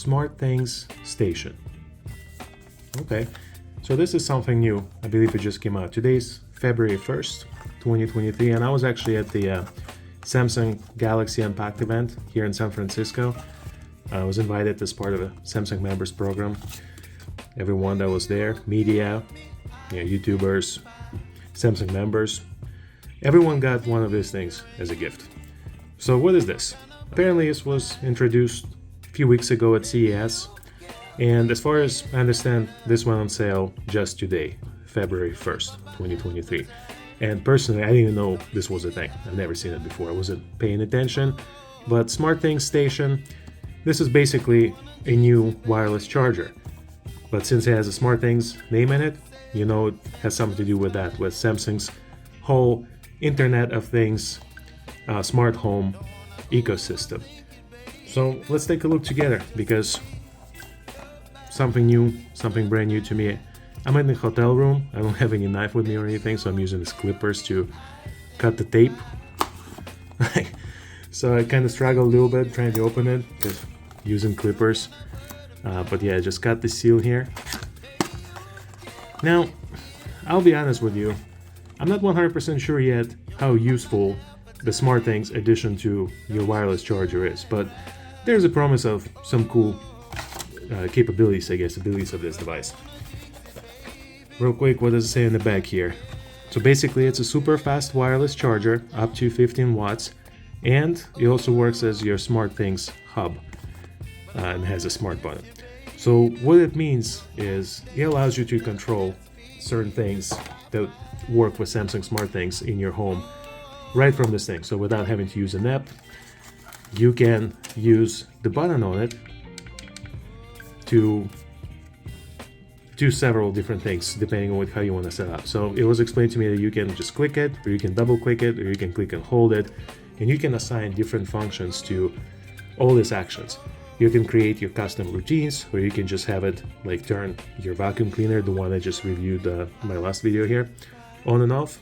SmartThings station. Okay, so this is something new. I believe it just came out. Today's February 1st, 2023, and I was actually at the Samsung Galaxy Unpacked event here in San Francisco. I was invited as part of a Samsung members program. Everyone that was there, media, YouTubers, Samsung members, everyone got one of these things as a gift. So what is this? Apparently this was introduced a few weeks ago at CES, and as far as I understand, this went on sale just today, February 1st, 2023. And personally, I didn't even know this was a thing. I've never seen it before. I wasn't paying attention. But SmartThings station, this is basically a new wireless charger. But since it has a SmartThings name in it, you know it has something to do with that, with Samsung's whole Internet of Things, smart home ecosystem. So let's take a look together, because something new, something brand new to me. I'm in the hotel room. I don't have any knife with me or anything, so I'm using these clippers to cut the tape. So I kind of struggled a little bit trying to open it, just using clippers. But yeah, I just got the seal here. Now, I'll be honest with you, I'm not 100% sure yet how useful the SmartThings addition to your wireless charger is, but there's a promise of some cool capabilities, I guess, abilities of this device. Real quick, what does it say in the back here? So basically it's a super fast wireless charger, up to 15 watts, and it also works as your SmartThings hub, and has a smart button. So what it means is it allows you to control certain things that work with Samsung SmartThings in your home right from this thing. So without having to use an app, you can use the button on it to do several different things depending on how you want to set up. So it was explained to me that you can just click it, or you can double click it, or you can click and hold it, and you can assign different functions to all these actions. You can create your custom routines, or you can just have it like turn your vacuum cleaner, the one I just reviewed my last video here, on and off.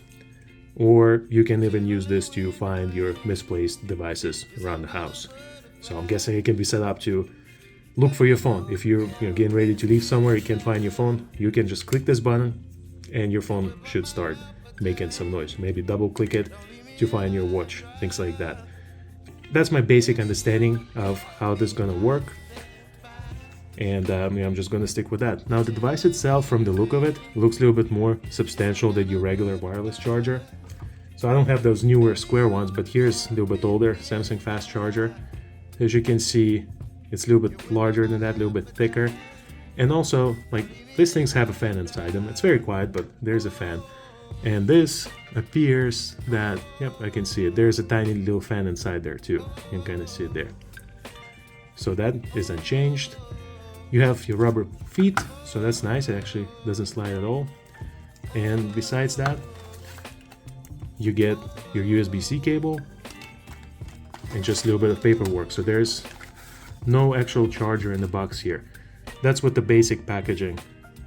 Or you can even use this to find your misplaced devices around the house. So I'm guessing it can be set up to look for your phone. If you're getting ready to leave somewhere, you can't find your phone, you can just click this button and your phone should start making some noise. Maybe double click it to find your watch, things like that. That's my basic understanding of how this is going to work, and I'm just going to stick with that. Now the device itself, from the look of it, looks a little bit more substantial than your regular wireless charger. So I don't have those newer square ones, but here's a little bit older Samsung fast charger. As you can see, it's a little bit larger than that, a little bit thicker. And also, like, these things have a fan inside them. It's very quiet, but there's a fan. And this appears that, yep, I can see it. There's a tiny little fan inside there too. You can kind of see it there. So that is unchanged. You have your rubber feet, so that's nice. It actually doesn't slide at all. And besides that, you get your USB-C cable and just a little bit of paperwork. So there's no actual charger in the box here. That's with the basic packaging,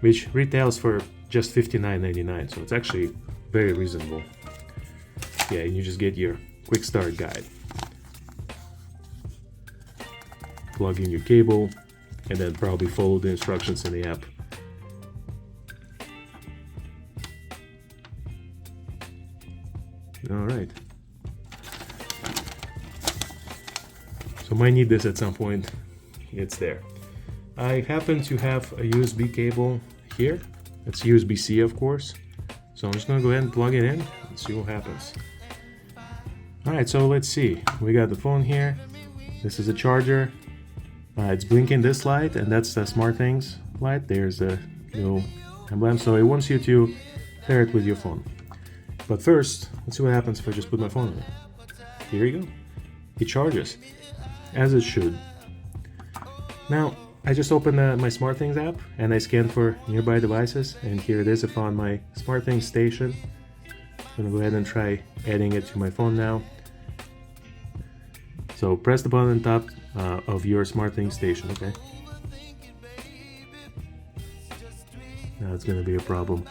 which retails for just $59.99, so it's actually very reasonable. Yeah, and you just get your quick start guide. Plug in your cable, and then probably follow the instructions in the app. Alright. So might need this at some point. It's there. I happen to have a USB cable here. It's USB-C, of course. So I'm just gonna go ahead and plug it in and see what happens. Alright, so let's see. We got the phone here. This is a charger. It's blinking this light, and that's the SmartThings light. There's a little emblem. So it wants you to pair it with your phone. But first, let's see what happens if I just put my phone in it. Here you go. It charges, as it should. Now, I just opened my SmartThings app and I scanned for nearby devices, and here it is. I found my SmartThings station. I'm gonna go ahead and try adding it to my phone now. So press the button on top of your SmartThings station, okay? Now it's gonna be a problem.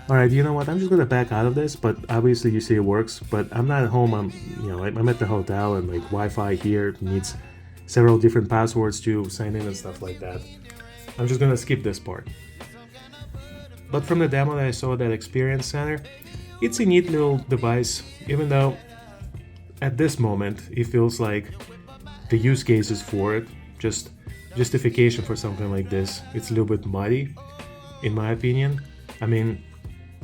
Alright, you know what? I'm just gonna back out of this, but obviously you see it works, but I'm not at home. I'm at the hotel, and like Wi-Fi here needs several different passwords to sign in and stuff like that. I'm just gonna skip this part. But from the demo that I saw at that Experience Center, it's a neat little device, even though at this moment it feels like the use cases for it, just justification for something like this, it's a little bit muddy, in my opinion. I mean,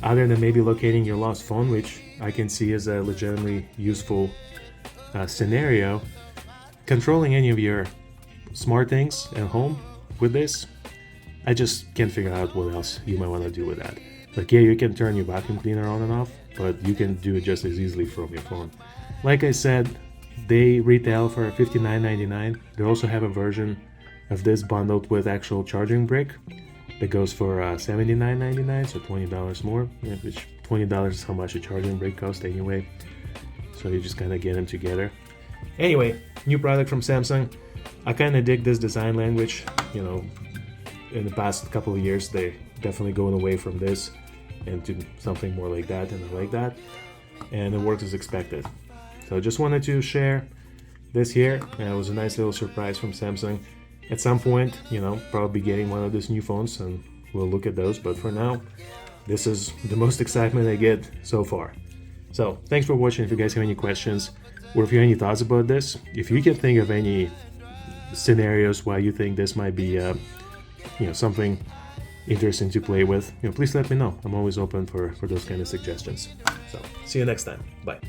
other than maybe locating your lost phone, which I can see as a legitimately useful scenario, controlling any of your SmartThings at home with this, I just can't figure out what else you might want to do with that. Like, yeah, you can turn your vacuum cleaner on and off, but you can do it just as easily from your phone. Like I said, they retail for $59.99. They also have a version of this bundled with actual charging brick that goes for $79.99, so $20 more, which $20 is how much a charging brick costs anyway. So you just kind of get them together. Anyway, new product from Samsung. I kind of dig this design language. You know, in the past couple of years, they definitely going away from this and to something more like that, and I like that. And it works as expected. So just wanted to share this here. It was a nice little surprise from Samsung. At some point, you know, probably getting one of these new phones and we'll look at those. But for now, this is the most excitement I get so far. So thanks for watching. If you guys have any questions or if you have any thoughts about this, if you can think of any scenarios why you think this might be, something interesting to play with, please let me know. I'm always open for those kind of suggestions. So see you next time. Bye.